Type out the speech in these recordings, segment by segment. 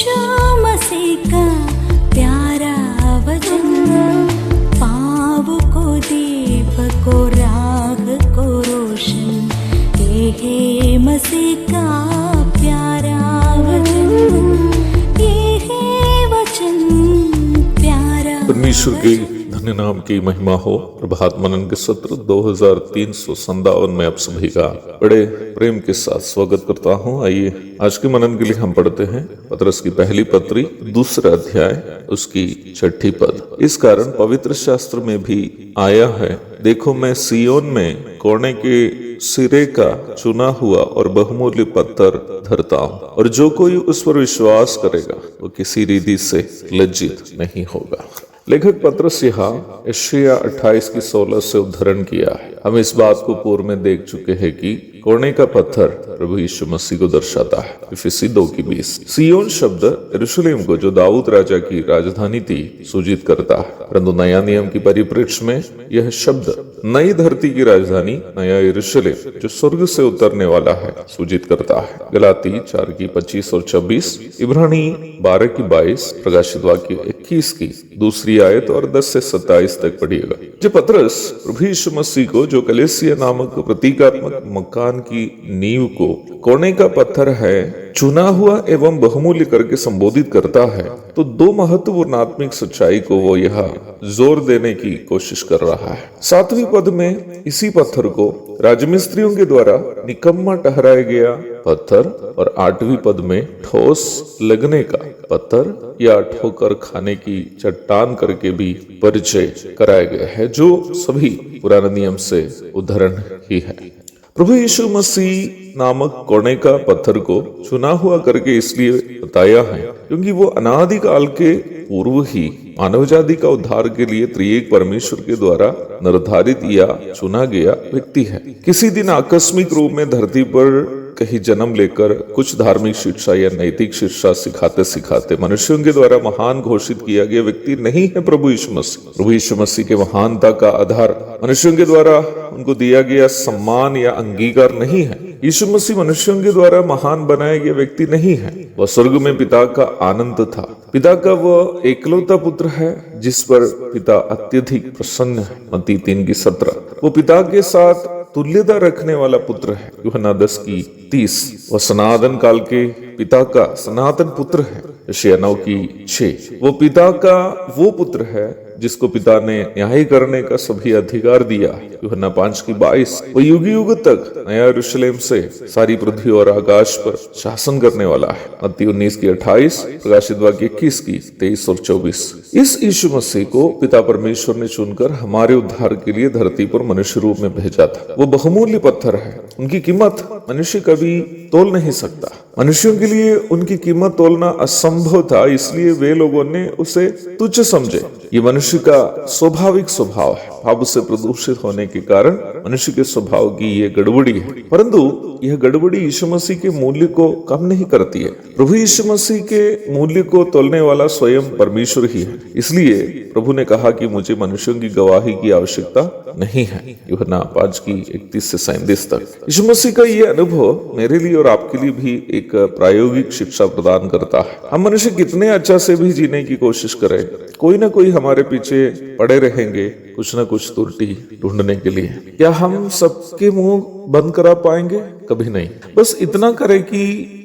यीशु मसीह का प्यारा वचन, पाँव को दीपक को राह को रोशन, ये है मसीह का प्यारा वचन, ये है वचन प्यारा। परमेश्वर के धन्य नाम की महिमा हो। प्रभात मनन के सत्र 2357 में आप सभी का बड़े प्रेम के साथ स्वागत करता हूं। आइए आज के मनन के लिए हम पढ़ते हैं पतरस की पहली पत्री 2 अध्याय उसकी 6 पद। इस कारण पवित्र शास्त्र में भी आया है, देखो मैं सियोन में कोने के सिरे का चुना हुआ और बहुमूल्य पत्थर धरता हूँ, और जो कोई उस पर विश्वास करेगा वो किसी रीति से लज्जित नहीं होगा। लेखक पतरस यहाँ यशायाह 28 की 16 से उद्धरण किया है। हम इस बात को पूर्व में देख चुके हैं कि कोने का पत्थर प्रभु यीशु मसीह को दर्शाता है। इफिसी 2:20। सियोन शब्द यरूशलेम को, जो दाऊद राजा की राजधानी थी, सूचित करता है, परंतु नया नियम की परिप्रेक्ष्य में यह शब्द नई धरती की राजधानी नया यरूशलेम, जो स्वर्ग से उतरने वाला है, सूचित करता है। गलाती 4:25 और 26, इब्रानी 12:22, प्रकाशित वाक्य 21 की 2 आयत और 10 से 27 तक पढ़िएगा। जब पतरस प्रभु यीशु मसीह को, जो कलीसिया नामक प्रतीकात्मक मकान की नींव को कोने का पत्थर है, चुना हुआ एवं बहुमूल्य करके संबोधित करता है, तो 2 महत्वपूर्ण आत्मिक सच्चाई को वो यहाँ जोर देने की कोशिश कर रहा है। 7वें पद में इसी पत्थर को राजमिस्त्रियों के द्वारा निकम्मा ठहराया गया पत्थर, और 8वें पद में ठोस लगने का पत्थर या ठोकर खाने की चट्टान करके भी परिचय कराया गया है, जो सभी पुराने नियम से उदाहरण ही है। प्रभु यीशु मसीह नामक कोने का पत्थर को चुना हुआ करके इसलिए बताया है क्योंकि वो अनादिकाल के पूर्व ही मानव जाति का उद्धार के लिए त्रिएक परमेश्वर के द्वारा निर्धारित या चुना गया व्यक्ति है। किसी दिन आकस्मिक रूप में धरती पर कहीं जन्म लेकर कुछ धार्मिक शिक्षा या नैतिक शिक्षा सिखाते सिखाते मनुष्यों के द्वारा महान घोषित किया गया व्यक्ति नहीं है प्रभु यीशु मसीह। प्रभु यीशु मसीह के महानता का आधार मनुष्यों के द्वारा उनको दिया गया सम्मान या अंगीकार नहीं है। यीशु मसीह मनुष्यों के द्वारा महान बनाया गया व्यक्ति नहीं है। वह स्वर्ग में पिता का आनंद था। पिता का वह एकलौता पुत्र है जिस पर पिता अत्यधिक प्रसन्न है। मत्ती 3:17। वो पिता के साथ तुल्यता रखने वाला पुत्र है। यूहन्ना 10:30। वह सनातन काल के पिता का सनातन पुत्र है। यशायाह 9:6। वो पिता का वो पुत्र है जिसको पिता ने न्याय करने का सभी अधिकार दिया। यूहन्ना 5:22। वो युग युग तक नया यरूशलेम से सारी पृथ्वी और आकाश पर शासन करने वाला है। मत्ती 19:28, प्रकाशित वाक्य 21:23 और 24। इस यीशु मसीह को पिता परमेश्वर ने चुनकर हमारे उद्धार के लिए धरती पर मनुष्य रूप में भेजा था। वो बहुमूल्य पत्थर है। उनकी कीमत मनुष्य कभी तोल नहीं सकता। मनुष्यों के लिए उनकी कीमत तोलना असंभव था, इसलिए वे लोगों ने उसे तुच्छ समझे। ये मनुष्य का स्वाभाविक स्वभाव है। पाप से प्रदूषित होने के कारण मनुष्य के स्वभाव की ये गड़बड़ी है, परंतु यह गड़बड़ी यीशु मसीह के मूल्य को कम नहीं करती है। प्रभु यीशु मसीह के मूल्य को तोलने वाला स्वयं परमेश्वर ही है। इसलिए प्रभु ने कहा कि मुझे मनुष्यों की गवाही की आवश्यकता नहीं है। यूहन्ना 5:31 से 37 तक। यीशु मसीह का ये अनुभव मेरे लिए और आपके लिए भी एक प्रायोगिक शिक्षा प्रदान करता है। हम मनुष्य कितने अच्छा से भी जीने की कोशिश करें, कोई ना कोई हमारे पीछे पड़े रहेंगे कुछ ना कुछ त्रुटि ढूंढने के लिए। क्या हम सबके मुंह बंद करा पाएंगे? कभी नहीं। बस इतना करें कि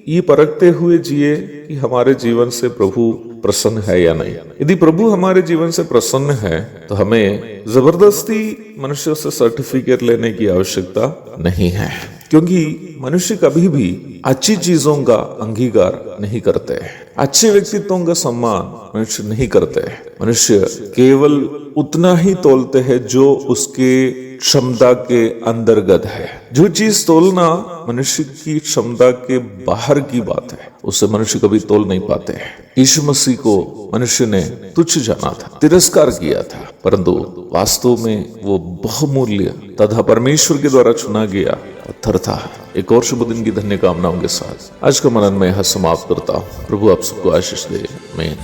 ये परखते हुए जिए कि हमारे जीवन से प्रभु प्रसन्न है या नहीं। यदि प्रभु हमारे जीवन से प्रसन्न है तो हमें जबरदस्ती मनुष्य से सर्टिफिकेट लेने की आवश्यकता नहीं है, क्योंकि मनुष्य कभी भी अच्छी चीजों का अंगीकार नहीं करते हैं। अच्छे व्यक्तित्वों का सम्मान मनुष्य नहीं करते हैं। मनुष्य केवल उतना ही तोलते हैं जो उसके क्षमता के अंतर्गत है। जो चीज तोलना मनुष्य की क्षमता के बाहर की बात है, उसे मनुष्य कभी तोल नहीं पाते हैं। यीशु मसीह को मनुष्य ने तुच्छ जाना था, तिरस्कार किया था, परंतु वास्तव में वो बहुमूल्य तथा परमेश्वर के द्वारा चुना गया पत्थर था। एक और शुभ दिन की धन्य कामनाओं के साथ आज का मनन में यह समाप्त करता हूँ। प्रभु आप सबको आशीष दे। आमीन।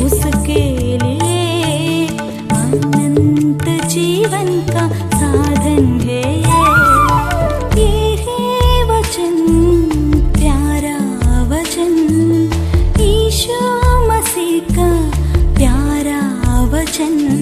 उसके जीवन का साधन है ये है वचन, प्यारा वचन, यीशु मसीह का प्यारा वचन।